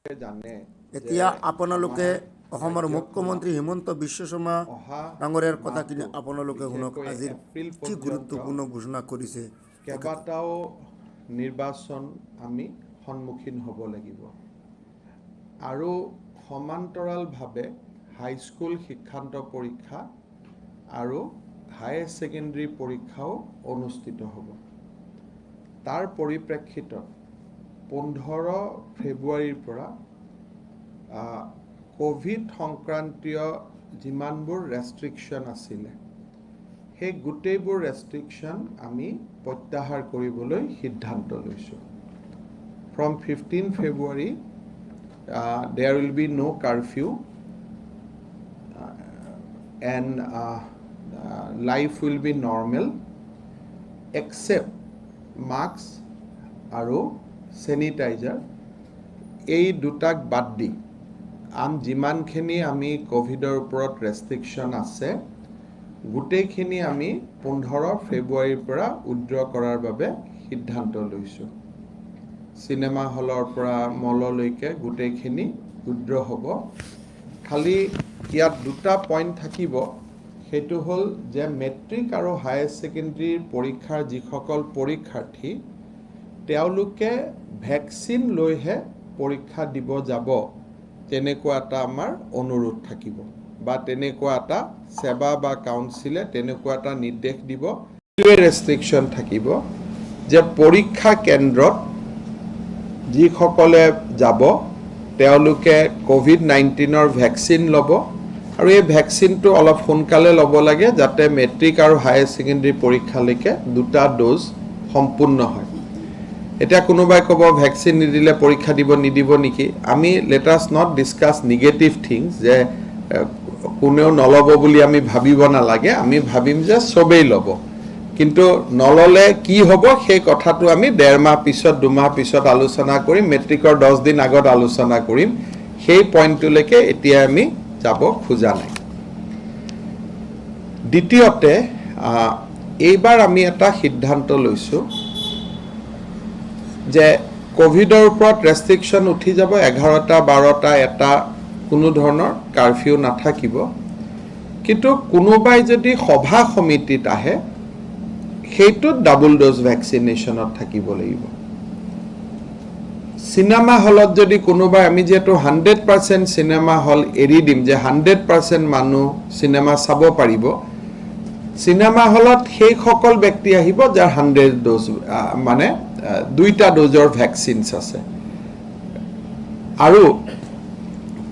এতিয়া আপোনালোকে অসমৰ মুখ্যমন্ত্ৰী হিমন্ত বিশ্ব শৰ্মা ডাঙৰীয়াৰ কথাখিনি আপোনালোকে শুনক আজিৰ কি গুৰুত্বপূৰ্ণ ঘোষণা কৰিছে কেইবাটাও নিৰ্বাচন আমি সন্মুখীন হ'ব লাগিব আৰু সমান্তৰালভাৱে হাইস্কুল শিক্ষান্ত পৰীক্ষা আৰু হায়াৰ সেকেন্ডাৰী পৰীক্ষাও অনুষ্ঠিত হ'ব তাৰ পৰিপ্ৰেক্ষিতত 15 ফেব্ৰুৱাৰীৰ পৰা কোভিড সংক্ৰান্তীয় যিমানবোৰ ৰেষ্ট্ৰিকশ্যন আছিলে সেই গোটেইবোৰ ৰেষ্ট্ৰিকশ্যন আমি প্ৰত্যাহাৰ কৰিবলৈ সিদ্ধান্ত লৈছোঁ from 15 February there will be no curfew and life will be normal except masks আৰু sanitizer এই দুটাক বাদ দি যিমানখিনি আমি কোভিডৰ ওপৰত ৰেষ্ট্ৰিকশ্যন আছে গোটেইখিনি আমি 15 ফেব্ৰুৱাৰীৰ পৰা উইথড্ৰ কৰাৰ বাবে সিদ্ধান্ত লৈছোঁ সিনেমা হলৰ পৰা মললৈকে গোটেইখিনি উইথড্ৰ হ'ব খালি ইয়াত দুটা পইণ্ট থাকিব সেইটো হ'ল যে মেট্ৰিক আৰু হায়াৰ সেকেন্ডাৰীৰ পৰীক্ষাৰ যিসকল পৰীক্ষাৰ্থী তেওঁলোকে ভেকচিন লৈহে পৰীক্ষা দিব যাব তেনেকুৱা এটা আমাৰ অনুৰোধ থাকিব বা তেনেকুৱা এটা সেৱা বা কাউন্সিলে তেনেকুৱা এটা নিৰ্দেশ দিব ৰেষ্ট্ৰিকশ্যন থাকিব যে পৰীক্ষা কেন্দ্ৰত যিসকলে যাব তেওঁলোকে কোভিড-19ৰ ভেকচিন ল'ব আৰু এই ভেকচিনটো অলপ সোনকালে ল'ব লাগে যাতে মেট্ৰিক আৰু হায়াৰ সেকেন্ডাৰী পৰীক্ষালৈকে দুটা ড'জ সম্পূৰ্ণ হয় এটা কোনোবাই ক'ব ভ্যাকসিন নিদিলে পৰীক্ষা দিব নিদিব নেকি আমি let us not discuss negative things যে কোনেও নলব বুলি আমি ভাবিব নালাগে আমি ভাবিম যে সবেই লব কিন্তু নললে কি হ'ব সেই কথাটো আমি 1.5 মাহ পিছত 2 মাহ পিছত আলোচনা কৰিম মেট্ৰিকৰ 10 দিন আগত আলোচনা কৰিম সেই পইণ্টলৈকে এতিয়া আমি যাব খোজা নাই দ্বিতীয়তে এইবাৰ আমি এটা সিদ্ধান্ত লৈছো যে কোভিডৰ ওপৰত ৰেষ্ট্ৰিকশ্যন উঠি যাব 11টা 12টা এটা কোনো ধৰণৰ কাৰফিউ নাথাকিব কিন্তু কোনোবাই যদি সভা সমিতিত আহে সেইটো ডাবল ড'জ ভ্যাকচিনেশনত থাকিব লাগিব সিনেমা হলত যদি কোনোবাই আমি যেটো 100% সিনেমা হল এৰি দিম যে 100% মানুহ সিনেমা চাব পাৰিব সিনেমা হলত সেই সকল ব্যক্তি আহিব যাৰ 100 ড'জ মানে দুইটা ড'জৰ ভ্যাকচিনছ আছে আৰু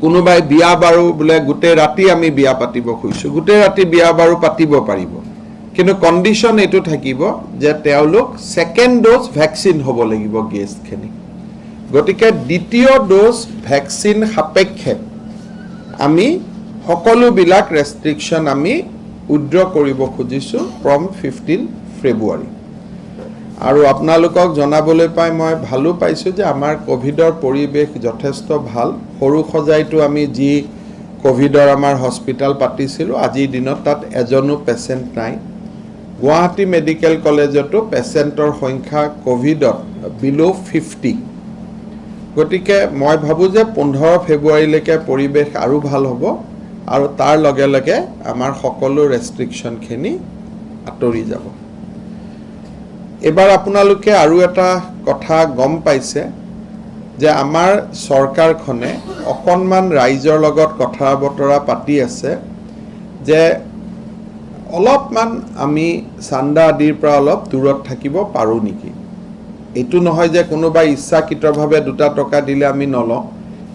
কোনোবাই বিয়া বাৰু বলে গুটে ৰাতি আমি বিয়া পাতিব খুইছো গুটে ৰাতি বিয়া বাৰু পাতিব পাৰিব কিন্তু কন্ডিশন এটো থাকিব যে তেওঁলোক সেকেন্ড ড'জ ভ্যাকচিন হ'ব লাগিব গেষ্ট খিনি গতিকে দ্বিতীয় ড'জ ভ্যাকচিন সাপেক্ষে আমি সকলো বিলাক ৰেষ্ট্ৰিকশ্যন আমি উইথড্ৰ কৰিব খুজিছো from 15 ফেব্ৰুৱাৰী আৰু আপোনালোকক জনাবলৈ পাই মই ভালো পাইছো যে আমাৰ কোভিডৰ পৰিবেশ যথেষ্ট ভাল সৰু খজাইটো আমি যি কোভিডৰ আমাৰ হস্পিটাল পাতিছিল আজিৰ দিনত তাত এজনো পেশেন্ট নাই গুৱাহাটী মেডিকেল কলেজতো পেশেন্টৰ সংখ্যা কোভিডত বিলো 50 গতিকে মই ভাবো যে 15 ফেব্ৰুৱাৰীলৈকে পৰিবেশ আৰু ভাল হ'ব আৰু তাৰ লগে লগে আমাৰ সকলো ৰেষ্ট্ৰিকশ্যন খিনি আঁতৰি যাব এবাৰ আপোনালোকে আৰু এটা কথা গম পাইছে যে আমাৰ সৰকাৰখনে অকনমান ৰাইজৰ লগত কথা বতৰা পাতি আছে যে অলপমান আমি চান্দা আদিৰ পৰা অলপ দূৰত থাকিব পাৰো নেকি এটো নহয় যে কোনোবাই ইচ্ছাকৃতভাৱে 2 টকা দিলে আমি নলওঁ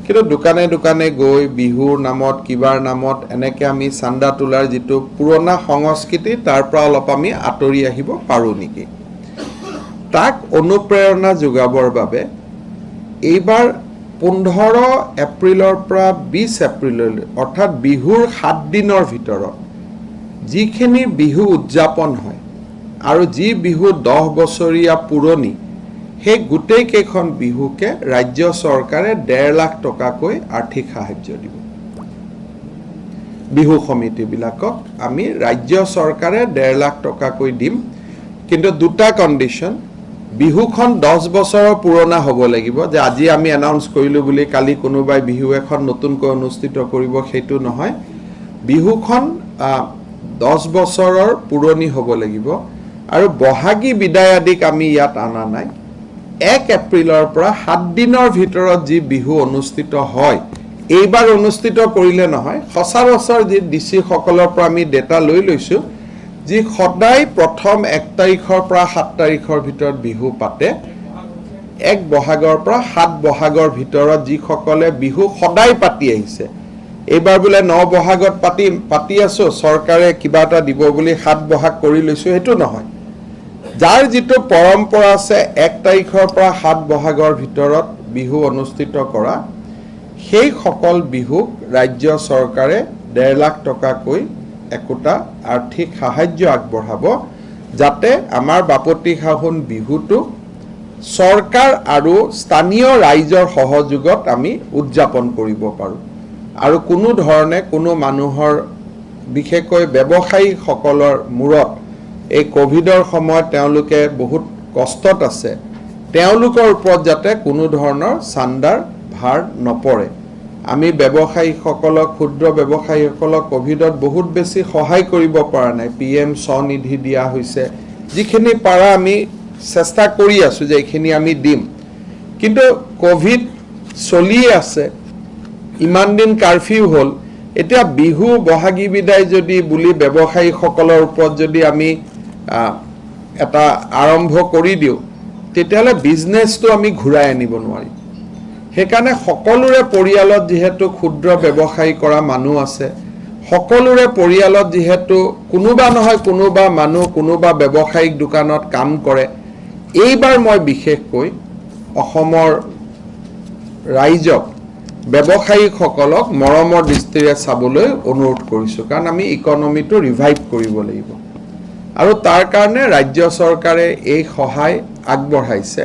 কিন্তু দোকানে দোকানে গৈ বিহুৰ নামত কিবাৰ নামত এনেকে আমি চান্দা তোলাৰ যেটো পুৰণা সংস্কৃতি তাৰ পৰা অলপ আমি আঁতৰি আহিব পাৰো নেকি তাক অনুপ্ৰেৰণা যোগাবৰ বাবে এইবাৰ 15 এপ্ৰিলৰ পৰা 20 এপ্ৰিললৈ অৰ্থাৎ বিহুৰ 7 দিনৰ ভিতৰত যিখিনি বিহু উদযাপন হয় আৰু যি বিহু 10 বছৰীয়া পুৰণি সেই গোটেই কেইখন বিহুকে ৰাজ্য চৰকাৰে 1.5 লাখ টকাকৈ আৰ্থিক সাহায্য দিব বিহু সমিতি বিলাকক আমি ৰাজ্য চৰকাৰে 1.5 লাখ টকাকৈ দিম কিন্তু দুটা কন্ডিশন বিহুখন 10 বছৰৰ পুৰণা হ'ব লাগিব যে আজি আমি এনাউন্স কৰিলোঁ বুলি কালি কোনোবাই বিহু এখন নতুনকৈ অনুষ্ঠিত কৰিব সেইটো নহয় বিহুখন 10 বছৰৰ পুৰণি হ'ব লাগিব আৰু বহাগী বিদায় আদিক আমি ইয়াত আনা নাই 1 এপ্ৰিলৰ পৰা 7 দিনৰ ভিতৰত যি বিহু অনুষ্ঠিত হয় এইবাৰ অনুষ্ঠিত কৰিলে নহয় সচৰাচৰ যি ডিচি সকলৰ পৰা আমি ডেটা লৈ লৈছোঁ যি সদায় প্ৰথম 1 তাৰিখৰ পৰা 7 তাৰিখৰ ভিতৰত বিহু পাতে 1 বহাগৰ পৰা 7 বহাগৰ ভিতৰত যি সকলে বিহু সদায় পাতি আহিছে এইবাৰ বোলে 9 বহাগত পাতি আছো চৰকাৰে কিবা এটা দিব বুলি 7 বহাগ কৰি লৈছো এটো নহয় যাৰ যিটো পৰম্পৰা আছে 1 তাৰিখৰ পৰা 7 বহাগৰ ভিতৰত বিহু অনুষ্ঠিত কৰা সেই সকল বিহু ৰাজ্য চৰকাৰে 1.5 লাখ টকাকৈ একোটা আৰ্থিক সাহায্য আগবঢ়াব যাতে আমাৰ বাপতি খাহুন বিহুটো চৰকাৰ আৰু স্থানীয় ৰাইজৰ সহযোগত আমি উদযাপন কৰিব পাৰোঁ আৰু কোনো ধৰণে কোনো মানুহৰ বিশেষকৈ ব্যৱসায়ী সকলৰ মূৰত এই কোভিডৰ সময়ত তেওঁলোকে বহুত কষ্টত আছে তেওঁলোকৰ ওপৰত যাতে কোনো ধৰণৰ চান্দাৰ ভাৰ নপৰে আমি ব্যৱসায়ী সকলক ক্ষুদ্ৰ ব্যৱসায়ী সকলক কোভিডত বহুত বেছি সহায় কৰিব পৰা নাই পিএম স্বনিধি দিয়া হৈছে যিখিনি পাৰা আমি চেষ্টা কৰি আছো যে এইখিনি আমি দিম কিন্তু কোভিড চলি আছে ইমান দিন কারফিউ হল এতিয়া বিহু বহাগী বিদায় যদি বুলি ব্যৱসায়ী সকলৰ ওপৰত যদি আমি এটা আৰম্ভ কৰি দিও তেতিয়ালে বিজনেছটো আমি ঘূৰাই আনিব নোৱাৰি হেকাৰণে সকলোৰে পৰিয়ালত যেহেতু ক্ষুদ্ৰ ব্যৱসায়ী কৰা মানুহ আছে সকলোৰে পৰিয়ালত যেহেতু কোনোবা নহয় কোনোবা মানুহ কোনোবা ব্যৱসায়িক দোকানত কাম কৰে এইবাৰ মই বিশেষকৈ অসমৰ ৰাইজক ব্যৱসায়িক সকলক মৰমৰ দৃষ্টিৰে চাবলৈ অনুৰোধ কৰিছো কাৰণ আমি ইকনমিটো ৰিভাইভ কৰিব লাগিব আৰু তাৰ কাৰণে ৰাজ্য চৰকাৰে এই সহায় আগবঢ়াইছে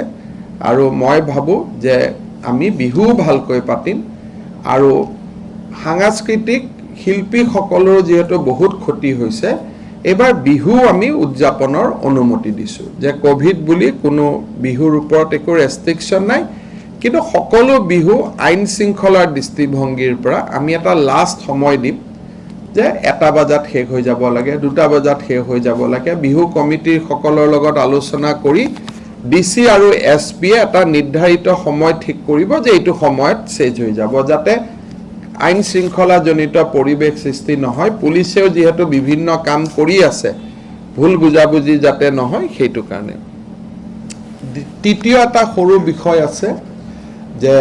আৰু মই ভাবো যে আমি বিহু ভালকৈ পাতিম আৰু সাংস্কৃতিক শিল্পী সকলৰ যেহেতু বহুত ক্ষতি হৈছে এবাৰ বিহু আমি উদযাপনৰ অনুমতি দিছো যে কোভিড বুলি কোনো বিহুৰ ওপৰত একো ৰেষ্ট্ৰিকশন নাই কিন্তু সকলো বিহু আইন শৃংখলাৰ দৃষ্টিভংগীৰ পৰা আমি এটা লাষ্ট সময় দিম যে 1টা বজাত শেষ হৈ যাব লাগে 2টা বজাত শেষ হৈ যাব লাগে বিহু কমিটিৰ সকলৰ লগত আলোচনা কৰি ডিসি আৰু এসপি এটা নিৰ্ধাৰিত সময় ঠিক কৰিব যে এইটো সময়ত শেষ হৈ যাব যাতে আইন শৃংখলা জনিত পৰিবেশ সৃষ্টি নহয় পুলিশেও যেহেতু বিভিন্ন কাম কৰি আছে ভুল বুজাবুজি যাতে নহয় সেইটো কাৰণে তৃতীয় এটা সৰু বিষয় আছে যে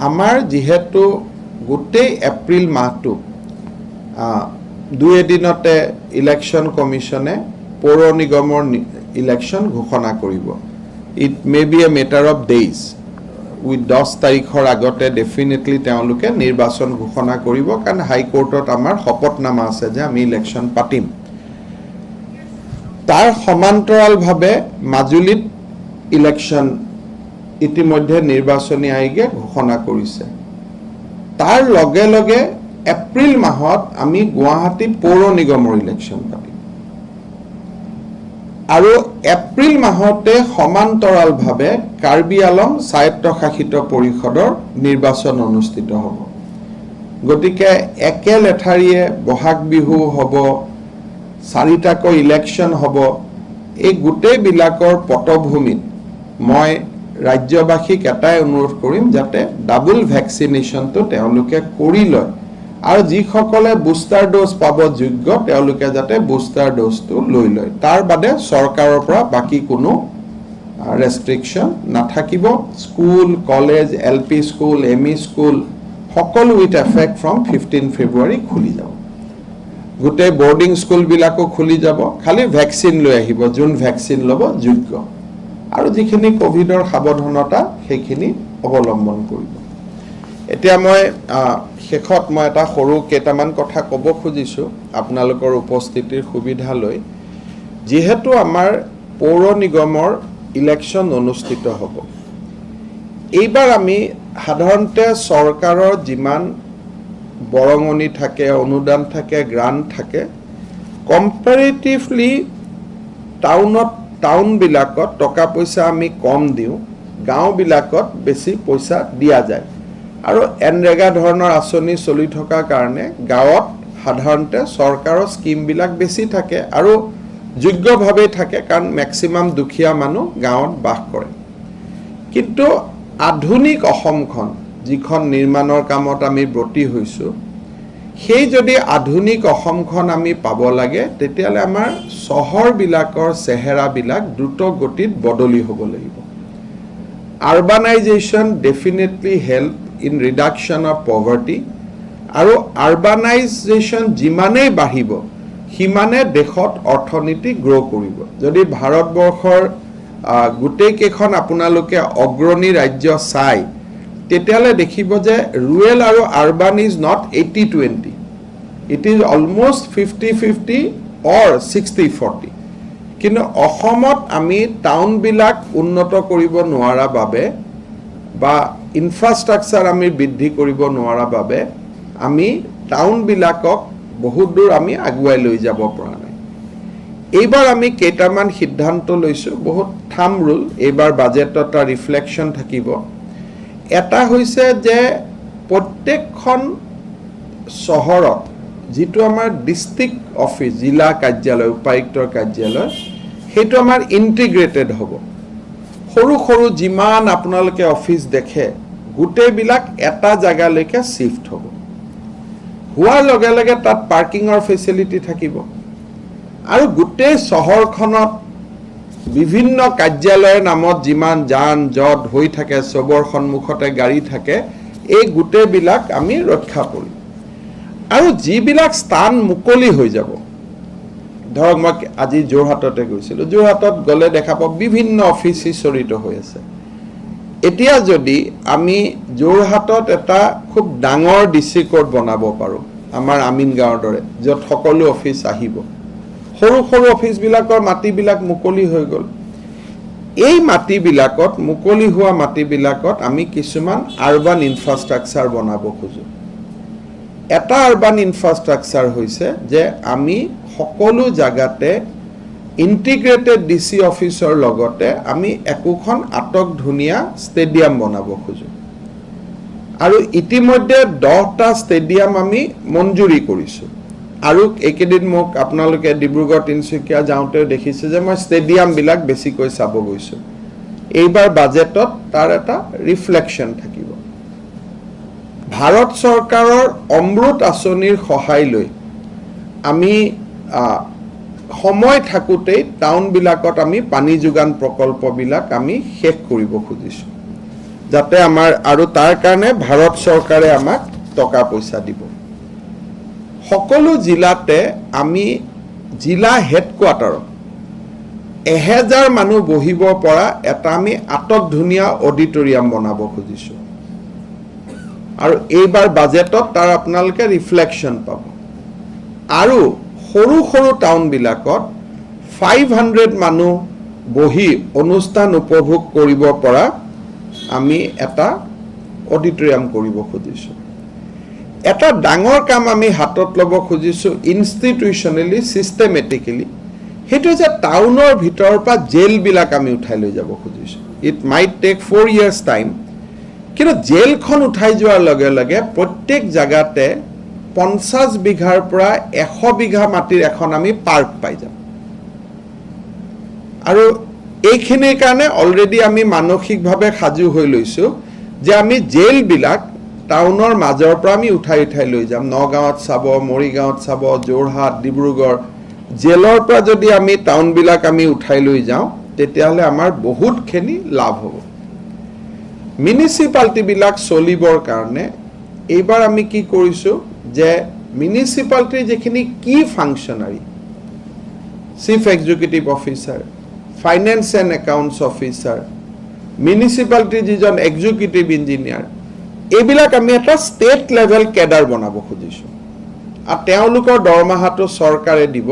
আমাৰ যেহেতু গোটেই এপ্ৰিল মাহটো 2 এদিনতে ইলেকশন কমিশনে পৌৰ নিগমৰ ইলেকশন ঘোষণা কৰিব it may B A matter of days with 10 তাৰিখৰ আগতে ডেফিনেটলি তেওঁলোকে নিৰ্বাচন ঘোষণা কৰিব কাৰণ হাই কোৰ্টত আমাৰ শপতনামা আছে যে আমি ইলেকশন পাতিম তাৰ সমান্তৰালভাৱে মাজুলীত ইলেকশন ইতিমধ্যে নিৰ্বাচনী আয়োগে ঘোষণা কৰিছে তাৰ লগে লগে এপ্ৰিল মাহত আমি গুৱাহাটী পৌৰ নিগমৰ ইলেকশন পাতিম আৰু এপ্ৰিল মাহতে সমান্তৰালভাৱে কাৰ্বি আলং স্বায়ত্তশাসিত পৰিষদৰ নিৰ্বাচন অনুষ্ঠিত হ'ব গতিকে একে লেঠাৰিয়ে বহাগ বিহু হ'ব 4টাকৈ ইলেকশন হ'ব এই গোটেই বিলাকৰ পটভূমিত মই ৰাজ্যবাসীক এটাই অনুৰোধ কৰিম যাতে ডাবল ভ্যাকসিনেশনটো তেওঁলোকে কৰি লয় আৰু যিসকলে বুষ্টাৰ ডোজ পাব যোগ্য তেওঁলোকে যাতে বুষ্টাৰ ডোজটো লৈ লয় তাৰ বাদে চৰকাৰৰ পৰা বাকি কোনো ৰেষ্ট্ৰিকশন নাথাকিব school college LP school ME school সকলো উইথ এফেক্ট ফ্ৰম 15 ফেব্ৰুৱাৰী খুলি যাব গোটেই বোৰ্ডিং স্কুল বিলাকো খুলি যাব খালি ভ্যাকসিন লৈ আহিব যোন ভ্যাকসিন ল'ব যোগ্য আৰু যিখিনি কোভিডৰ সাৱধানতা সেইখিনি অৱলম্বন কৰিব এতিয়া মই শেষত মই এটা সৰু কেইটামান কথা ক'ব খুজিছো আপোনালোকৰ উপস্থিতিৰ সুবিধা লৈ যেহেতু আমাৰ পৌৰ নিগমৰ ইলেকশন অনুষ্ঠিত হ'ব এইবাৰ আমি সাধাৰণতে চৰকাৰৰ যিমান বৰঙনি থাকে অনুদান থাকে গ্ৰান্ট থাকে কম্পাৰেটিভলি টাউনবিলাকত টকা পইচা আমি কম দিওঁ, গাঁওবিলাকত বেছি পইচা দিয়া যায়। আৰু এনৰেগা ধৰণৰ আঁচনি চলি থকাৰ কাৰণে গাঁৱত সাধাৰণতে চৰকাৰৰ স্কিমবিলাক বেছি থাকে আৰু যোগ্যভাৱেই থাকে, কাৰণ মেক্সিমাম দুখীয়া মানুহ গাঁৱত বাস কৰে। কিন্তু আধুনিক অসমখন যিখন নিৰ্মাণৰ কামত আমি ব্ৰতী হৈছোঁ, সেই যদি আধুনিক অসমখন আমি পাব লাগে, তেতিয়াহ'লে আমাৰ চহৰবিলাকৰ চেহেৰাবিলাক দ্ৰুত গতিত বদলি হ'ব লাগিব। Urbanisation definitely help in reduction of poverty, আৰু আৰবানাইজেশ্যন যিমানেই বাঢ়িব সিমানে দেশত অৰ্থনীতি গ্ৰ' কৰিব। যদি ভাৰতবৰ্ষৰ গোটেইকেইখন আপোনালোকে অগ্ৰণী ৰাজ্য চাই, তেতিয়াহ'লে দেখিব যে ৰুৰেল আৰু urban is not 80-20, it is almost 50-50 অৰ 60-40। কিন্তু অসমত আমি টাউনবিলাক উন্নত কৰিব নোৱাৰা বাবে বা ইনফ্ৰাষ্ট্ৰাকচাৰ আমি বৃদ্ধি কৰিব নোৱাৰা বাবে আমি টাউনবিলাকক বহুত দূৰ আমি আগুৱাই লৈ যাব পৰা নাই। এইবাৰ আমি কেইটামান সিদ্ধান্ত লৈছোঁ, বহুত থাম ৰুল, এইবাৰ বাজেটত এটা ৰিফ্লেকশ্যন থাকিব। এটা হৈছে যে প্ৰত্যেকখন চহৰত যিটো আমাৰ ডিষ্ট্ৰিক্ট অফিচ, জিলা কাৰ্যালয়, উপায়ুক্তৰ কাৰ্যালয়, সেইটো আমাৰ ইণ্টিগ্ৰেটেড হ'ব। সৰু সৰু যিমান আপোনালোকে অফিচ দেখে, গোটেইবিলাক এটা জেগালৈকে শ্বিফ্ট হ'ব। হোৱাৰ লগে লগে তাত পাৰ্কিঙৰ ফেচিলিটি থাকিব, আৰু গোটেই চহৰখনত বিভিন্ন কাৰ্যালয়ৰ নামত যিমান যান জঁট হৈ থাকে, চবৰ সন্মুখতে গাড়ী থাকে, এই গোটেইবিলাক আমি ৰক্ষা কৰিম। আৰু যিবিলাক স্থান মুকলি হৈ যাব, ধৰক মই আজি যোৰহাটতে গৈছিলোঁ, যোৰহাটত গ'লে দেখা পাওঁ বিভিন্ন অফিচ জড়িত হৈ আছে। এতিয়া যদি আমি যোৰহাটত এটা খুব ডাঙৰ ডিচি কোৰ্ট বনাব পাৰোঁ, আমাৰ আমিন গাঁৱৰ দৰে, য'ত সকলো অফিচ আহিব, সৰু সৰু অফিচবিলাকৰ মাটিবিলাক মুকলি হৈ গ'ল। এই মাটিবিলাকত, মুকলি হোৱা মাটিবিলাকত আমি কিছুমান আৰবান ইনফ্ৰাষ্ট্ৰাকচাৰ বনাব খোজোঁ। এটা আৰবান ইনফ্ৰাষ্ট্ৰাকচাৰ হৈছে যে আমি সকলো জেগাতে ইণ্টিগ্ৰেটেড ডিচি অফিচৰ লগতে আমি একোখন আটক ধুনীয়া ষ্টেডিয়াম বনাব খোজোঁ। আৰু ইতিমধ্যে 10টা ষ্টেডিয়াম আমি মঞ্জুৰি কৰিছোঁ। আৰু এইকেইদিন মোক আপোনালোকে ডিব্ৰুগড় তিনিচুকীয়া যাওঁতে দেখিছে যে মই ষ্টেডিয়ামবিলাক বেছিকৈ চাব গৈছোঁ। এইবাৰ বাজেটত তাৰ এটা ৰিফ্লেকশ্যন থাকিব। ভাৰত চৰকাৰৰ অমৃত আঁচনিৰ সহায় লৈ আমি সময় থাকোঁতেই টাউনবিলাকত আমি পানী যোগান প্ৰকল্পবিলাক আমি শেষ কৰিব খুজিছোঁ, যাতে আমাৰ, আৰু তাৰ কাৰণে ভাৰত চৰকাৰে আমাক টকা পইচা দিব। সকলো জিলাতে আমি জিলা হেডকোৱাৰ্টাৰত 1000 মানুহ বহিব পৰা এটা আমি আটক ধুনীয়া অডিটৰিয়াম বনাব খুজিছোঁ। আৰু এইবাৰ বাজেটত তাৰ আপোনালোকে ৰিফ্লেকশ্যন পাব। আৰু সৰু সৰু টাউনবিলাকত 500 মানুহ বহি অনুষ্ঠান উপভোগ কৰিব পৰা আমি এটা অডিটৰিয়াম কৰিব খুজিছোঁ। এটা ডাঙৰ কাম আমি হাতত ল'ব খুজিছোঁ ইনষ্টিটিউচনেলি, ছিষ্টেমেটিকেলি, সেইটো যে টাউনৰ ভিতৰৰ পৰা জেলবিলাক আমি উঠাই লৈ যাব খুজিছোঁ। It might take 4 years time, কিন্তু জেলখন উঠাই যোৱাৰ লগে লগে প্ৰত্যেক জেগাতে 50 বিঘাৰ পৰা 100 বিঘা মাটিৰ এখন আমি পাৰ্ক পাই যাম। আৰু এইখিনিৰ কাৰণে অলৰেডি আমি মানসিকভাৱে সাজু হৈ লৈছোঁ যে আমি জেলবিলাক টাউনৰ মাজৰ পৰা আমি উঠাই লৈ যাম। নগাঁৱত চাব, মৰিগাঁৱত চাব, যোৰহাট, ডিব্ৰুগড়, জেলৰ পৰা যদি আমি টাউনবিলাক আমি উঠাই লৈ যাওঁ, তেতিয়াহ'লে আমাৰ বহুতখিনি লাভ হ'ব। মিউনিচিপালিটিবিলাক চলিবৰ কাৰণে এইবাৰ আমি কি কৰিছোঁ যে মিউনিচিপালিটিৰ যিখিনি কি functionary, chief executive officer, finance and accounts officer, মিউনিচিপালিটিৰ যিজন এক্সিকিউটিভ ইঞ্জিনিয়াৰ, এইবিলাক আমি এটা ষ্টেট লেভেল কেডাৰ বনাব খুজিছোঁ। আৰু তেওঁলোকৰ দৰমহাটো চৰকাৰে দিব,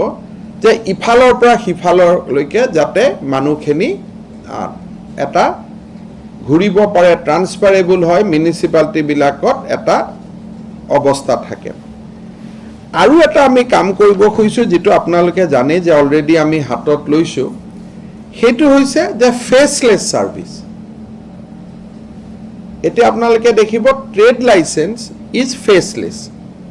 যে ইফালৰ পৰা সিফাললৈকে যাতে মানুহখিনি এটা ঘূৰিব পাৰে, ট্ৰান্সফাৰেবল হয়, মিউনিচিপালিটিবিলাকত এটা অৱস্থা থাকে। আৰু এটা আমি কাম কৰিব খুজিছোঁ, যিটো আপোনালোকে জানে যে অলৰেডি আমি হাতত লৈছোঁ, সেইটো হৈছে যে ফেচলেছ ছাৰ্ভিচ। এতিয়া আপোনালোকে দেখিব ট্ৰেড লাইচেন্স ইজ ফেচলেছ।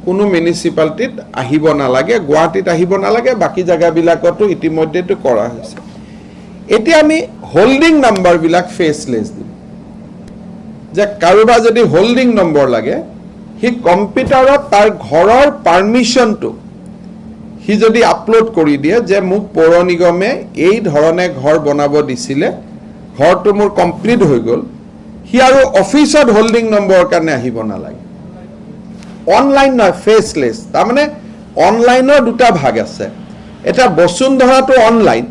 কোনো মিউনিচিপালিটিত আহিব নালাগে, গুৱাহাটীত আহিব নালাগে, বাকী জেগাবিলাকতো ইতিমধ্যেতো কৰা হৈছে। এতিয়া আমি হোল্ডিং নাম্বাৰবিলাক ফেচলেছ দিম, যে কাৰোবাৰ যদি হোল্ডিং নম্বৰ লাগে সি কম্পিউটাৰত তাৰ ঘৰৰ পাৰ্মিশ্যনটো সি যদি আপলোড কৰি দিয়ে যে মোক পৌৰ নিগমে এই ধৰণে ঘৰ বনাব দিছিলে, ঘৰটো মোৰ কমপ্লিট হৈ গ'ল, সি আৰু অফিচত হোল্ডিং নম্বৰৰ কাৰণে আহিব নালাগে। অনলাইন নহয়, ফেচলেছ। তাৰমানে অনলাইনৰ দুটা ভাগ আছে। এটা বসুন্ধৰাটো অনলাইন,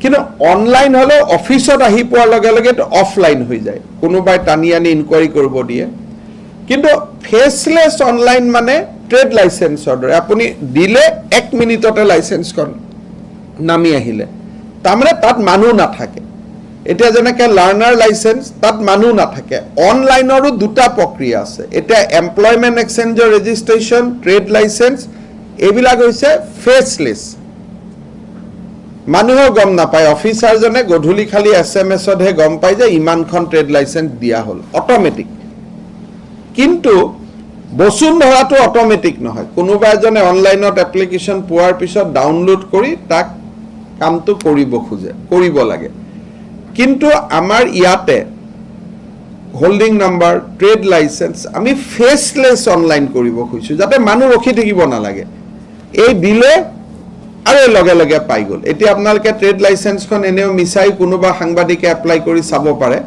কিন্তু অনলাইন হ'লেও অফিচত আহি পোৱাৰ লগে লগে অফলাইন হৈ যায়, কোনোবাই টানি আনি ইনকুৱাৰী কৰিব দিয়ে। কিন্তু ফেচলেছ অনলাইন মানে ট্ৰেড লাইচেন্সৰ দৰে, আপুনি দিলে 1 মিনিটতে লাইচেন্সখন নামি আহিলে, তাৰমানে তাত মানুহ নাথাকে। এতিয়া যেনেকৈ লাৰ্ণাৰ লাইচেন্স, তাত মানুহ নাথাকে। অনলাইনৰো দুটা প্ৰক্ৰিয়া আছে। এতিয়া এমপ্লয়মেণ্ট এক্সচেঞ্জৰ ৰেজিষ্ট্ৰেশ্যন, ট্ৰেড লাইচেন্স, এইবিলাক হৈছে ফেচলেছ। মানুহেও গম নাপায়, অফিচাৰজনে গধূলি খালি SMS-তহে গম পায় যে ইমানখন ট্ৰেড লাইচেন্স দিয়া হ'ল, অট'মেটিক। কিন্তু বসুন্ধৰাটো অট'মেটিক নহয়, কোনোবা এজনে অনলাইনত এপ্লিকেশ্যন পোৱাৰ পিছত ডাউনলোড কৰি তাক কামটো কৰিব লাগে। কিন্তু আমাৰ ইয়াতে হোল্ডিং নাম্বাৰ, ট্ৰেড লাইচেন্স আমি ফেচলেছ অনলাইন কৰিব খুজিছোঁ, যাতে মানুহ ৰখি থাকিব নালাগে। এই দিলে আৰু লগে লগে পাই গ'ল। এতিয়া আপোনালোকে ট্ৰেড লাইচেন্সখন এনেও মিছাই কোনোবা সাংবাদিকে এপ্লাই কৰি চাব পাৰে।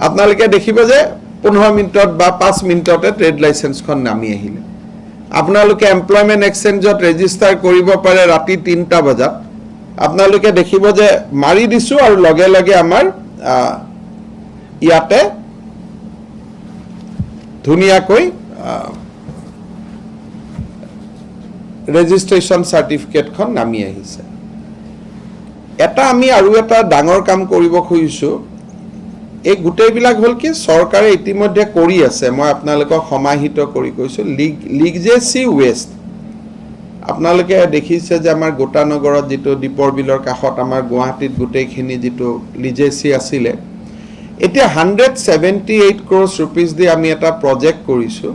আপোনালোকে দেখিব যে 15 মিনিটত বা 5 মিনিটতে ট্ৰেড লাইচেন্সখন নামি আহিলে। আপোনালোকে এমপ্লয়মেণ্ট এক্সচেঞ্জত ৰেজিষ্টাৰ কৰিব পাৰে ৰাতি 3টা বজাত। আপোনালোকে দেখিব যে মাৰি দিছোঁ আৰু লগে লগে আমাৰ ইয়াতে ধুনীয়াকৈ ৰেজিষ্ট্ৰেশ্যন চাৰ্টিফিকেটখন নামি আহিছে। আমি আৰু এটা ডাঙৰ কাম কৰিব খুজিছোঁ। এই গোটেইবিলাক হ'ল কি, চৰকাৰে ইতিমধ্যে কৰি আছে, মই আপোনালোকক সমাহিত কৰি কৈছোঁ। লিগেচি ৱেষ্ট, আপোনালোকে দেখিছে যে আমাৰ গোটানগৰত যিটো দীপৰ বিলৰ কাষত আমাৰ গুৱাহাটীত গোটেইখিনি যিটো লিগেচি আছিলে, এতিয়া 178 crores rupees দি আমি এটা প্ৰজেক্ট কৰিছোঁ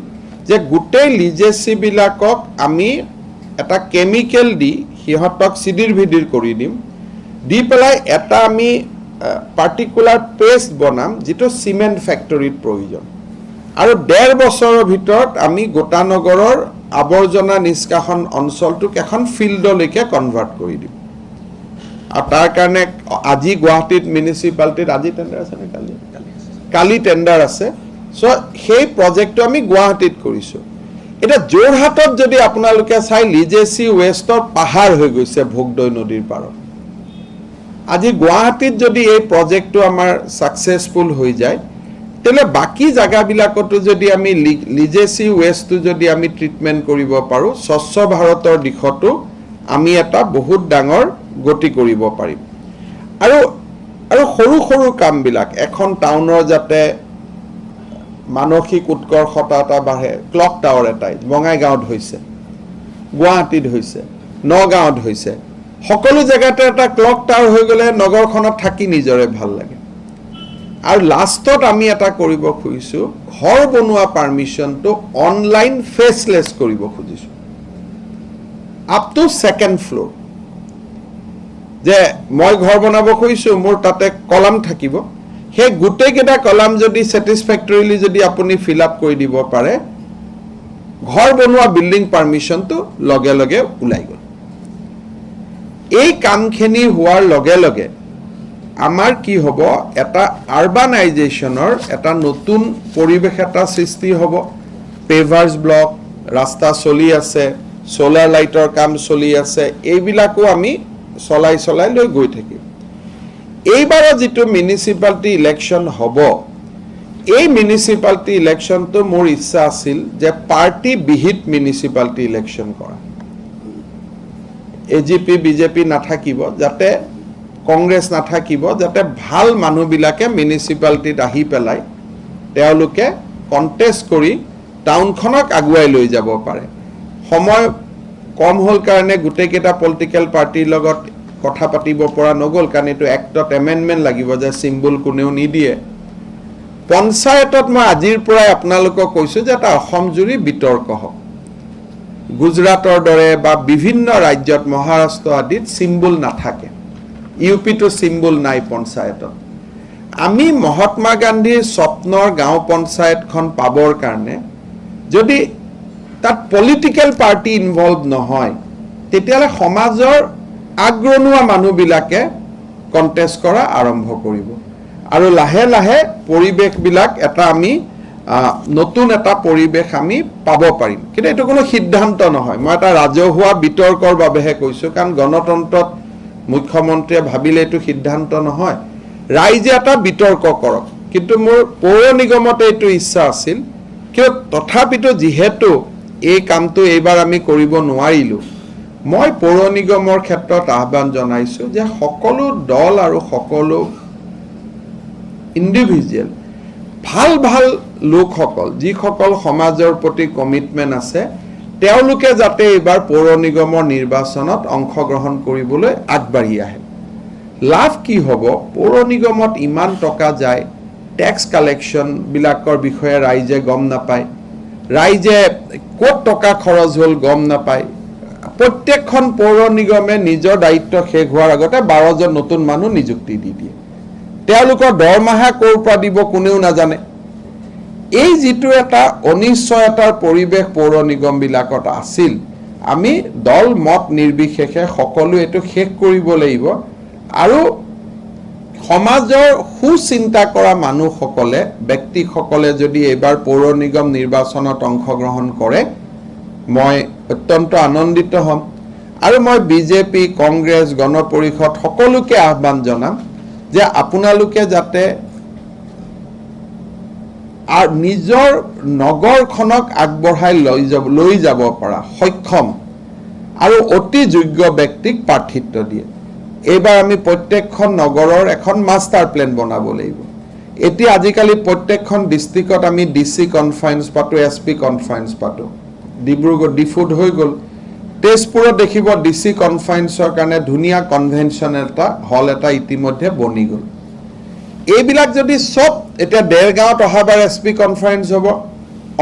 যে গোটেই লিগেচিবিলাকক আমি এটা কেমিকেল দি সিহঁতক চিডিৰ ভিডিৰ কৰি দিম, দি পেলাই এটা আমি পাৰ্টিকুলাৰ পেষ্ট বনাম যিটো চিমেণ্ট ফেক্টৰীত প্ৰয়োজন, আৰু 1.5 বছৰৰ ভিতৰত আমি গোটানগৰৰ আৱৰ্জনা নিষ্কাশন অঞ্চলটোক এখন ফিল্ডলৈকে কনভাৰ্ট কৰি দিম। আৰু তাৰ কাৰণে আজি গুৱাহাটীত মিউনিচিপালিটিত আজি টেণ্ডাৰ আছে নে কালি টেণ্ডাৰ আছে। চ' সেই প্ৰজেক্টটো আমি গুৱাহাটীত কৰিছোঁ। এতিয়া যোৰহাটত যদি আপোনালোকে চাই, লিগেচি ৱেষ্টৰ পাহাৰ হৈ গৈছে ভোগদৈ নদীৰ পাৰত। আজি গুৱাহাটীত যদি এই প্ৰজেক্টটো আমাৰ ছাকচেছফুল হৈ যায়, তেতিয়াহ'লে বাকী জেগাবিলাকতো যদি আমি লিগেচি ৱেষ্টটো যদি আমি ট্ৰিটমেণ্ট কৰিব পাৰোঁ, স্বচ্ছ ভাৰতৰ দিশতো আমি এটা বহুত ডাঙৰ গতি কৰিব পাৰিম। আৰু সৰু সৰু কামবিলাক, এখন টাউনৰ যাতে মানসিক উৎকৰ্ষতা এটা বাঢ়ে, ক্লক টাৱাৰ এটাই বঙাইগাঁৱত হৈছে, গুৱাহাটীত হৈছে, নগাঁৱত হৈছে, সকলো জেগাতে এটা ক্লক টাৱাৰ হৈ গ'লে নগৰখনত থাকি নিজৰে ভাল লাগে। আৰু লাষ্টত আমি এটা কৰিব খুজিছোঁ, ঘৰ বনোৱা পাৰ্মিশ্যনটো অনলাইন ফেচলেছ কৰিব খুজিছোঁ, আপ টু 2nd floor। যে মই ঘৰ বনাব খুজিছোঁ, মোৰ তাতে কলাম থাকিব, সেই গোটেইকেইটা কলাম যদি ছেটিছফেক্টৰিলি যদি আপুনি ফিল আপ কৰি দিব পাৰে, ঘৰ বনোৱা বিল্ডিং পাৰ্মিশ্যনটো লগে লগে ওলাই গ'ল। এই কামখিনি হোৱাৰ লগে লগে আমাৰ কি হ'ব, এটা আৰবানাইজেশ্যনৰ এটা নতুন পৰিৱেশ এটা সৃষ্টি হ'ব। পেভাৰ্ছ ব্লক, ৰাস্তা চলি আছে, ছ'লাৰ লাইটৰ কাম চলি আছে, এইবিলাকো আমি চলাই লৈ গৈ থাকিম। এইবাৰৰ যিটো মিউনিচিপালিটি ইলেকশ্যন হ'ব, এই মিউনিচিপালিটি ইলেকশ্যনটো মোৰ ইচ্ছা আছিল যে পাৰ্টি বিহিত মিউনিচিপালিটি ইলেকশ্যন কৰা। AGP BJP নাথাকিব, যাতে কংগ্ৰেছ নাথাকিব, যাতে ভাল মানুহবিলাকে মিউনিচিপালিটিত আহি পেলাই তেওঁলোকে কণ্টেষ্ট কৰি টাউনখনক আগুৱাই লৈ যাব পাৰে। সময় কম হ'ল কাৰণে গোটেইকেইটা পলিটিকেল পাৰ্টিৰ লগত কথা পাতিব পৰা নগ'ল, কাৰণ এইটো এক্টত এমেণ্ডমেণ্ট লাগিব যে চিম্বল কোনেও নিদিয়ে। পঞ্চায়তত মই আজিৰ পৰাই আপোনালোকক কৈছোঁ যে এটা অসম জুৰি বিতৰ্ক হওক। গুজৰাটৰ দৰে বা বিভিন্ন ৰাজ্যত, মহাৰাষ্ট্ৰ আদিত চিম্বল নাথাকে, ইউপিটো চিম্বল নাই পঞ্চায়তত। আমি মহাত্মা গান্ধীৰ স্বপ্নৰ গাঁও পঞ্চায়তখন পাবৰ কাৰণে যদি তাত পলিটিকেল পাৰ্টি ইনভলভ নহয়, তেতিয়াহ'লে সমাজৰ আগৰণুৱা মানুহবিলাকে কণ্টেষ্ট কৰা আৰম্ভ কৰিব আৰু লাহে লাহে পৰিৱেশবিলাক এটা আমি নতুন এটা পৰিৱেশ আমি পাব পাৰিম। কিন্তু এইটো কোনো সিদ্ধান্ত নহয়, মই এটা ৰাজহুৱা বিতৰ্কৰ বাবেহে কৈছোঁ, কাৰণ গণতন্ত্ৰত মুখ্যমন্ত্ৰীয়ে ভাবিলে এইটো সিদ্ধান্ত নহয়, ৰাইজে এটা বিতৰ্ক কৰক। কিন্তু মোৰ পৌৰ নিগমতে এইটো ইচ্ছা আছিল, কিয় তথাপিতো যিহেতু এই কামটো এইবাৰ আমি কৰিব নোৱাৰিলোঁ, মই পৌৰ নিগমৰ ক্ষেত্ৰত আহ্বান জনাইছোঁ যে সকলো দল আৰু সকলো ইণ্ডিভিজুৱেল ভাল ভাল লোকসকল, যিসকল সমাজৰ প্ৰতি কমিটমেণ্ট আছে, তেওঁলোকে যাতে এইবাৰ পৌৰ নিগমৰ নিৰ্বাচনত অংশগ্ৰহণ কৰিবলৈ আগবাঢ়ি আহে। লাভ কি হ'ব? পৌৰ নিগমত ইমান টকা যায়, টেক্স কালেকশ্যনবিলাকৰ বিষয়ে ৰাইজে গম নাপায়, ৰাইজে ক'ত টকা খৰচ হ'ল গম নাপায়। প্ৰত্যেকখন পৌৰ নিগমে নিজৰ দায়িত্ব শেষ হোৱাৰ আগতে 12জন নতুন মানুহ নিযুক্তি দি দিয়ে, তেওঁলোকৰ দৰমহা ক'ৰ পৰা দিব কোনেও নাজানে। এই যিটো এটা অনিশ্চয়তাৰ পৰিৱেশ পৌৰ নিগমবিলাকত আছিল, আমি দল মত নিৰ্বিশেষে সকলো এইটো শেষ কৰিব লাগিব আৰু সমাজৰ সুচিন্তা কৰা মানুহসকলে, ব্যক্তিসকলে যদি এইবাৰ পৌৰ নিগম নিৰ্বাচনত অংশগ্ৰহণ কৰে, মই অত্যন্ত আনন্দিত হ'ম। আৰু মই বিজেপি, কংগ্ৰেছ, গণ পৰিষদ সকলোকে আহ্বান জনাম যে আপোনালোকে যাতে নিজৰ নগৰখনক আগবঢ়াই লৈ যাব পৰা সক্ষম আৰু অতি যোগ্য ব্যক্তিক প্ৰাৰ্থিত্ব দিয়ে। এইবাৰ আমি প্ৰত্যেকখন নগৰৰ এখন মাষ্টাৰ প্লেন বনাব লাগিব। এতিয়া আজিকালি প্ৰত্যেকখন ডিষ্ট্ৰিক্টত আমি DC কনফাৰেন্স পাতোঁ, SP কনফাৰেন্স পাতোঁ। ডিব্ৰুগড় ডিফুত হৈ গ'ল, তেজপুৰত দেখিব DC কনফাৰেন্সৰ কাৰণে ধুনীয়া কনভেনশ্যন এটা হল এটা ইতিমধ্যে বনি গ'ল। এইবিলাক যদি চব, এতিয়া দেৰগাঁৱত অহাবাৰ SP কনফাৰেন্স হ'ব,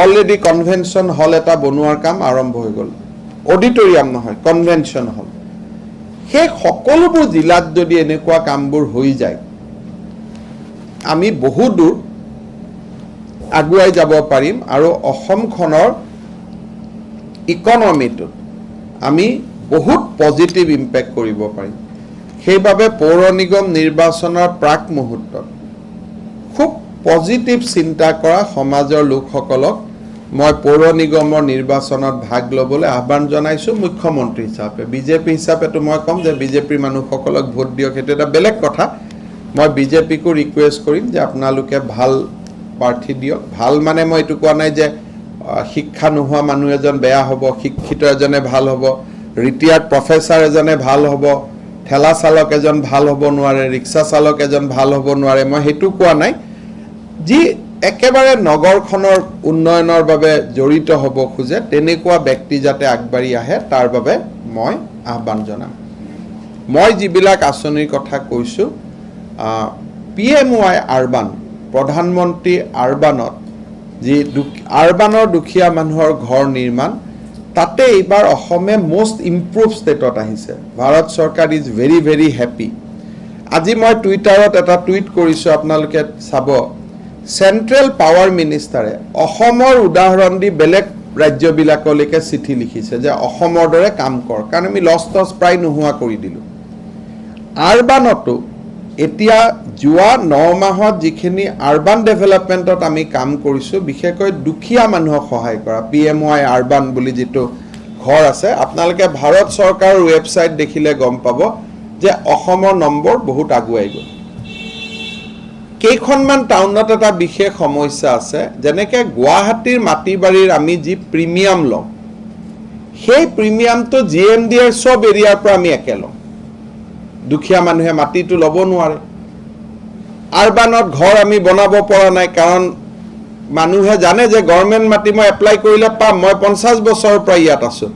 অলৰেডি কনভেনশ্যন হল এটা বনোৱাৰ কাম আৰম্ভ হৈ গ'ল, অডিটৰিয়াম নহয়, কনভেনশ্যন হল। সেই সকলোবোৰ জিলাত যদি এনেকুৱা কামবোৰ হৈ যায়, আমি বহু দূৰ আগুৱাই যাব পাৰিম আৰু অসমখনৰ ইকনমিটোত আমি বহুত পজিটিভ ইম্পেক্ট কৰিব পাৰিম। সেইবাবে পৌৰ নিগম নিৰ্বাচনৰ প্ৰাক মুহূৰ্তত খুব পজিটিভ চিন্তা কৰা সমাজৰ লোকসকলক মই পৌৰ নিগমৰ নিৰ্বাচনত ভাগ ল'বলৈ আহ্বান জনাইছোঁ। মুখ্যমন্ত্ৰী হিচাপে, বিজেপি হিচাপেতো মই ক'ম যে বিজেপিৰ মানুহসকলক ভোট দিয়ক, সেইটো এটা বেলেগ কথা। মই বিজেপিকো ৰিকুৱেষ্ট কৰিম যে আপোনালোকে ভাল প্ৰাৰ্থী দিয়ক। ভাল মানে মই এইটো কোৱা নাই যে শিক্ষা নোহোৱা মানুহ এজন বেয়া হ'ব, শিক্ষিত এজনে ভাল হ'ব, ৰিটায়াৰ্ড প্ৰফেচাৰ এজনে ভাল হ'ব, ঠেলা চালক এজন ভাল হ'ব নোৱাৰে, ৰিক্সা চালক এজন ভাল হ'ব নোৱাৰে, মই সেইটো কোৱা নাই। যি একেবাৰে নগৰখনৰ উন্নয়নৰ বাবে জড়িত হ'ব খোজে তেনেকুৱা ব্যক্তি যাতে আগবাঢ়ি আহে, তাৰ বাবে মই আহ্বান জনাম। মই যিবিলাক আঁচনিৰ কথা কৈছোঁ, PMY আৰবান, প্ৰধানমন্ত্ৰী আৰবানত যি আৰবানৰ দুখীয়া মানুহৰ ঘৰ নিৰ্মাণ, তাতে এইবাৰ অসমে মষ্ট ইম্প্ৰুভ ষ্টেটত আহিছে। ভাৰত চৰকাৰ ইজ ভেৰি ভেৰি হেপী। আজি মই টুইটাৰত এটা টুইট কৰিছোঁ, আপোনালোকে চাব। চেণ্ট্ৰেল পাৱাৰ মিনিষ্টাৰে অসমৰ উদাহৰণ দি বেলেগ ৰাজ্যবিলাকলৈকে চিঠি লিখিছে যে অসমৰ দৰে কাম কৰ, কাৰণ আমি লছ টছ প্ৰায় নোহোৱা কৰি দিলোঁ। আৰবানতো এতিয়া যোৱা 9 মাহত যিখিনি আৰবান ডেভেলপমেণ্টত আমি কাম কৰিছোঁ, বিশেষকৈ দুখীয়া মানুহক সহায় কৰা, PMY আৰবান বুলি যিটো ঘৰ আছে, আপোনালোকে ভাৰত চৰকাৰৰ ৱেবছাইট দেখিলে গম পাব যে অসমৰ নম্বৰ বহুত আগুৱাই গ'ল। কেইখনমান টাউনত এটা বিশেষ সমস্যা আছে, যেনেকৈ গুৱাহাটীৰ মাটি বাৰীৰ আমি যি প্ৰিমিয়াম লওঁ, সেই প্ৰিমিয়ামটো GMDৰ চব এৰিয়াৰ পৰা আমি একে লওঁ। দুখীয়া মানুহে মাটিটো ল'ব নোৱাৰে। আৰবানত ঘৰ আমি বনাব পৰা নাই, কাৰণ মানুহে জানে যে গভৰ্ণমেণ্ট মাটি মই এপ্লাই কৰিলে পাম, মই 50 বছৰৰ পৰা ইয়াত আছোঁ,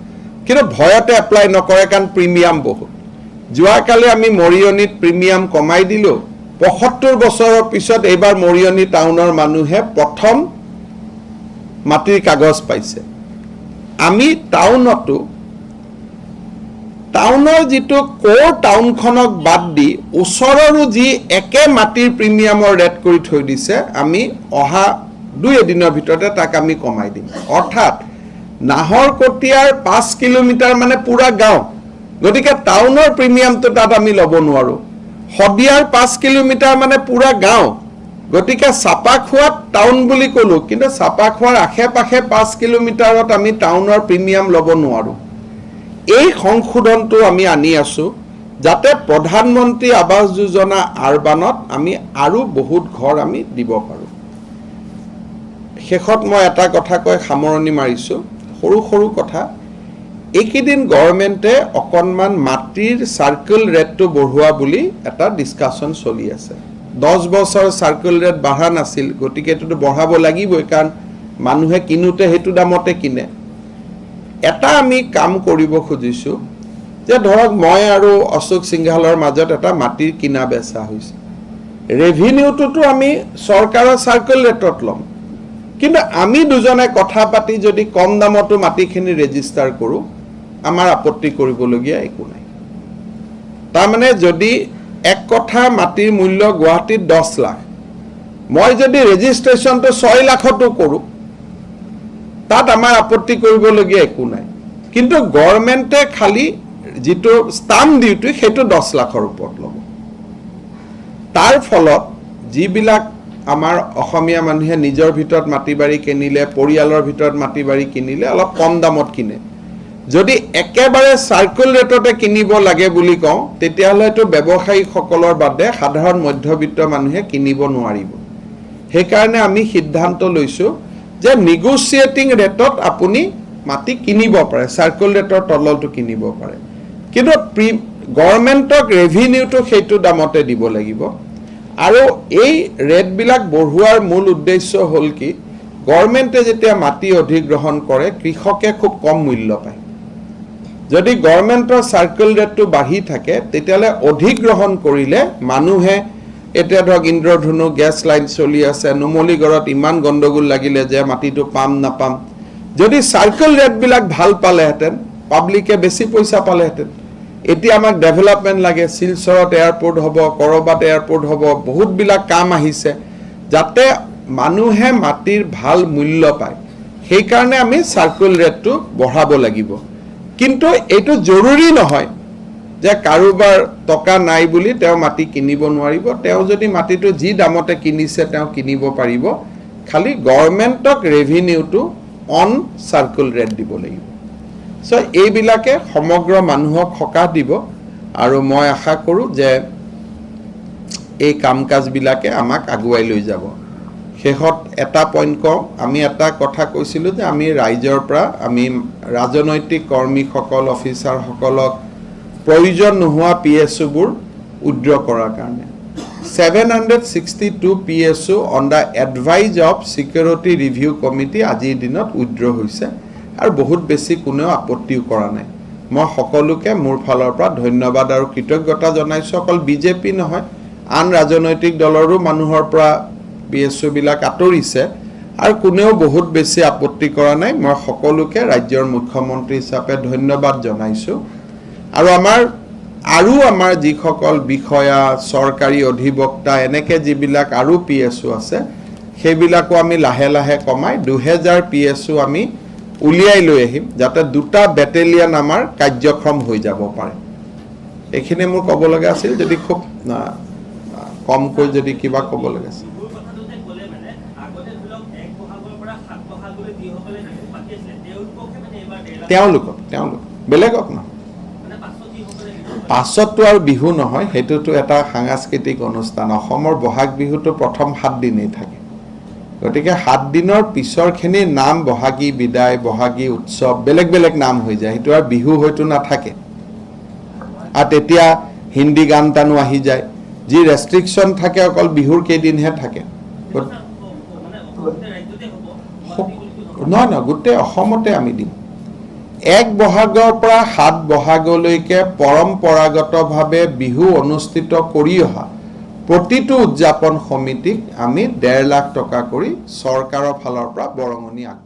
কিন্তু ভয়তে এপ্লাই নকৰে কাৰণ প্ৰিমিয়াম বহুত। যোৱাকালি আমি মৰিয়নিত প্ৰিমিয়াম কমাই দিলোঁ ৭৫ বছৰৰ পিছত এইবাৰ মৰিয়নি টাউনৰ মানুহে প্ৰথম মাটিৰ কাগজ পাইছে আমি টাউনতো টাউনৰ যিটো কোৰ টাউনখনক বাদ দি ওচৰৰো যি একে মাটিৰ প্ৰিমিয়ামৰ ৰেট কৰি থৈ দিছে আমি অহা 2 দিনৰ ভিতৰতে তাক আমি কমাই দিম অৰ্থাৎ নাহৰকটীয়াৰ 5 কিলোমিটাৰ মানে পুৰা গাঁও গতিকে টাউনৰ প্ৰিমিয়ামটো তাত আমি ল'ব নোৱাৰোঁ হদিয়াৰ 5 কিলোমিটাৰ মানে পুৰা গাঁও গতিকে চাপাখোৱাত টাউন বুলি ক'লোঁ কিন্তু চাপাখোৱাৰ আশে পাশে 5 কিলোমিটাৰত আমি টাউনৰ প্ৰিমিয়াম ল'ব নোৱাৰোঁ এই সংশোধনটো আমি আনি আছোঁ যাতে প্ৰধানমন্ত্ৰী আৱাস যোজনা আৰবানত আমি আৰু বহুত ঘৰ আমি দিব পাৰোঁ শেষত মই এটা কথা কৈ সামৰণি মাৰিছোঁ সৰু সৰু কথা এইকেইদিন গভৰ্ণমেণ্টে অকণমান মাটিৰ চাৰ্কেল ৰেটটো বঢ়োৱা বুলি এটা ডিছকাশ্যন চলি আছে 10 বছৰ চাৰ্কেল ৰেট বঢ়া নাছিল গতিকে এইটোতো বঢ়াব লাগিবই কাৰণ মানুহে কিনোতে সেইটো দামতে কিনে এটা আমি কাম কৰিব খুজিছোঁ যে ধৰক মই আৰু অশোক সিংঘালৰ মাজত এটা মাটিৰ কিনা বেচা হৈছে ৰেভিনিউটোতো আমি চৰকাৰৰ চাৰ্কেল ৰেটত ল'ম কিন্তু আমি দুজনে কথা পাতি যদি কম দামতো মাটিখিনি ৰেজিষ্টাৰ কৰোঁ আমাৰ আপত্তি কৰিবলগীয়া একো নাই তাৰমানে যদি এক কথা মাটিৰ মূল্য গুৱাহাটীত 10 লাখ মই যদি ৰেজিষ্ট্ৰেশ্যনটো 6 লাখতো কৰোঁ তাত আমাৰ আপত্তি কৰিবলগীয়া একো নাই কিন্তু গভৰ্ণমেণ্টে খালি যিটো ষ্টাম্প ডিউটি সেইটো 10 লাখৰ ওপৰত ল'ব তাৰ ফলত যিবিলাক আমাৰ অসমীয়া মানুহে নিজৰ ভিতৰত মাটি বাৰী কিনিলে পৰিয়ালৰ ভিতৰত মাটি বাৰী কিনিলে অলপ কম দামত কিনে যদি একেবাৰে চাৰ্কেল ৰেটতে কিনিব লাগে বুলি কওঁ তেতিয়াহ'লে এইটো ব্যৱসায়ীসকলৰ বাদে সাধাৰণ মধ্যবিত্ত মানুহে কিনিব নোৱাৰিব সেইকাৰণে আমি সিদ্ধান্ত লৈছোঁ যে নেগোচিয়েটিং ৰেটত আপুনি মাটি কিনিব পাৰে চাৰ্কেল ৰেটৰ তলতো কিনিব পাৰে কিন্তু গভৰ্ণমেণ্টক ৰেভিনিউটো সেইটো দামতে দিব লাগিব আৰু এই ৰেটবিলাক বঢ়োৱাৰ মূল উদ্দেশ্য হ'ল কি গভৰ্ণমেণ্টে যেতিয়া মাটি অধিগ্ৰহণ কৰে কৃষকে খুব কম মূল্য পায় যদি গভৰ্ণমেণ্টৰ চাৰ্কেল ৰেটটো বাঢ়ি থাকে তেতিয়াহ'লে অধিগ্ৰহণ কৰিলে মানুহে এতিয়া ধৰক ইন্দ্ৰধনু গেছ লাইন চলি আছে নুমলীগড়ত ইমান গণ্ডগোল লাগিলে যে মাটিটো পাম নাপাম যদি চাৰ্কেল ৰেটবিলাক ভাল পালেহেঁতেন পাব্লিকে বেছি পইচা পালেহেঁতেন এতিয়া আমাক ডেভেলপমেণ্ট লাগে শিলচৰত এয়াৰপোৰ্ট হ'ব কৰবাত এয়াৰপোৰ্ট হ'ব বহুতবিলাক কাম আহিছে যাতে মানুহে মাটিৰ ভাল মূল্য পায় সেইকাৰণে আমি চাৰ্কেল ৰেটটো বঢ়াব লাগিব কিন্তু এইটো জৰুৰী নহয় যে কাৰোবাৰ টকা নাই বুলি তেওঁ মাটি কিনিব নোৱাৰিব তেওঁ যদি মাটিটো যি দামতে কিনিছে তেওঁ কিনিব পাৰিব খালি গভৰ্ণমেণ্টক ৰেভিনিউটো অন চাৰ্কেল ৰেট দিব লাগিব সো এইবিলাকে সমগ্ৰ মানুহক সকাহ দিব আৰু মই আশা কৰোঁ যে এই কাম কাজবিলাকে আমাক আগুৱাই লৈ যাব শেষত এটা পইণ্ট কওঁ আমি এটা কথা কৈছিলোঁ যে আমি ৰাইজৰ পৰা আমি ৰাজনৈতিক কৰ্মীসকল অফিচাৰসকলক প্ৰয়োজন নোহোৱা PSUবোৰ উইথড্ৰ কৰাৰ কাৰণে 762 PSU on the advise of security review committee আজিৰ দিনত উইথড্ৰ হৈছে আৰু বহুত বেছি কোনেও আপত্তিও কৰা নাই মই সকলোকে মোৰ ফালৰ পৰা ধন্যবাদ আৰু কৃতজ্ঞতা জনাইছোঁ অকল বিজেপি নহয় আন ৰাজনৈতিক দলৰো মানুহৰ পৰা PSUবিলাক আঁতৰিছে আৰু কোনেও বহুত বেছি আপত্তি কৰা নাই মই সকলোকে ৰাজ্যৰ মুখ্যমন্ত্ৰী হিচাপে ধন্যবাদ জনাইছোঁ আৰু আমাৰ যিসকল বিষয়া চৰকাৰী অধিবক্তা এনেকৈ যিবিলাক আৰু PSU আছে সেইবিলাকো আমি লাহে লাহে কমাই 2000 PSU আমি উলিয়াই লৈ আহিম যাতে 2টা বেটেলিয়ন আমাৰ কাৰ্যক্ষম হৈ যাব পাৰে এইখিনি মোৰ ক'ব লগা আছিল যদি খুব কমকৈ যদি কিবা ক'ব লগা আছিল তেওঁলোক বেলেগক নহয় পাছততো আৰু বিহু নহয় সেইটোতো এটা সাংস্কৃতিক অনুষ্ঠান অসমৰ বহাগ বিহুটো প্ৰথম 7 দিনেই থাকে গতিকে 7 দিনৰ পিছৰখিনি নাম বহাগী বিদায় বহাগী উৎসৱ বেলেগ বেলেগ নাম হৈ যায় সেইটো আৰু বিহু হয়তো নাথাকে আৰু তেতিয়া হিন্দী গান টানো আহি যায় যি ৰেষ্ট্ৰিকশ্যন থাকে অকল বিহুৰ কেইদিনহে থাকে নহয় গোটেই অসমতে আমি দিম 1 বহাগৰ পৰা 7 বহাগলৈকে পৰম্পৰাগতভাৱে বিহু অনুষ্ঠিত কৰি অহা প্ৰতিটো উদযাপন সমিতিক আমি 1.5 লাখ টকা কৰি চৰকাৰৰ ফালৰ পৰা বৰঙণি আগবঢ়াম।